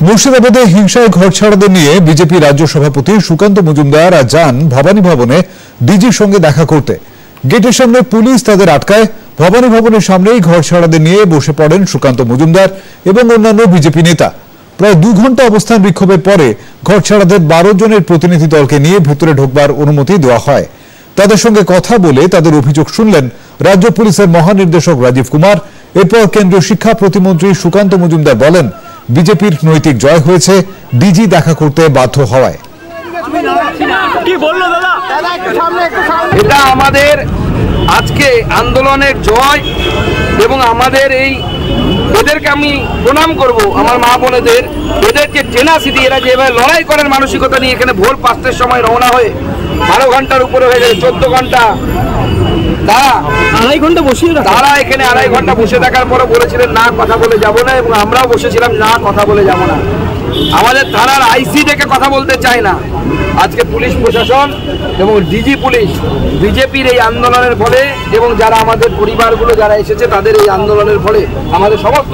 মুর্শিদাবাদে হিংসায় ঘরছাড়াদের নিয়ে বিজেপি রাজ্য সভাপতি সুকান্ত মজুমদার আজ যান ভবানী ভবনে ডিজির সঙ্গে দেখা করতে। গেটের সামনে পুলিশ তাদের আটকায়। ভবানী ভবনের সামনেই ঘরছাড়াদের নিয়ে বসে পড়েন সুকান্ত মজুমদার এবং অন্যান্য বিজেপি নেতা। প্রায় 2 ঘন্টা অবস্থান বিক্ষোভের পরে ঘরছাড়াদের 12 জনের প্রতিনিধি দলকে নিয়ে ভেতরে ঢোকবার অনুমতি দেওয়া হয়। তাদের সঙ্গে কথা বলে তাদের অভিযোগ শুনলেন রাজ্য পুলিশের মহানির্দেশক রাজীব কুমার। এরপর কেন্দ্রীয় শিক্ষা প্রতিমন্ত্রী সুকান্ত মজুমদার বলেন, বিজেপির নৈতিক জয় হয়েছে, ডিজি দেখা করতে বাধ্য হওয়ায়। এটা আমাদের আজকে আন্দোলনের জয় এবং আমাদের এদেরকে আমি প্রণাম করব। আমার মা বোনেদের, এদের যে টেনাসিটি, এরা যেভাবে লড়াই করার মানসিকতা নিয়ে এখানে ভোর 5টার সময় রওনা হয়ে 12 ঘন্টার উপরে হয়ে গেছে, 14 ঘন্টা তারা এখানে 2.5 ঘন্টা বসে থাকার পরে বলেছিলেন না কথা বলে যাব না, এবং আমরাও বসেছিলাম না কথা বলে যাব না। আমাদের থানার আইসি ডেকে কথা বলতে চায় না। আজকে পুলিশ প্রশাসন এবং ডিজি পুলিশ বিজেপির এই আন্দোলনের ফলে এবং যারা আমাদের পরিবারগুলো যারা এসেছে তাদের এই আন্দোলনের ফলে আমাদের সমস্ত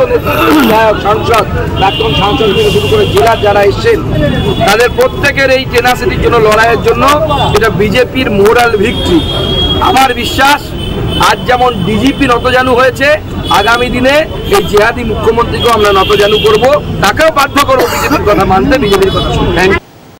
বিধায়ক, সাংসদ, প্রাক্তন সাংসদ থেকে শুরু করে জেলার যারা এসেছেন তাদের প্রত্যেকের এই টেনাসিটির জন্য, লড়াইয়ের জন্য এটা বিজেপির মোরাল ভিক্টরি। আমার বিশ্বাস আজ যেমন ডিজিপি নতজানু হয়েছে, আগামী দিনে এই জেহাদি মুখ্যমন্ত্রীকেও আমরা নতজানু করব, তাকেও বাধ্য করবো বিজেপির কথা মানতে, বিজেপির কথা শুনতে।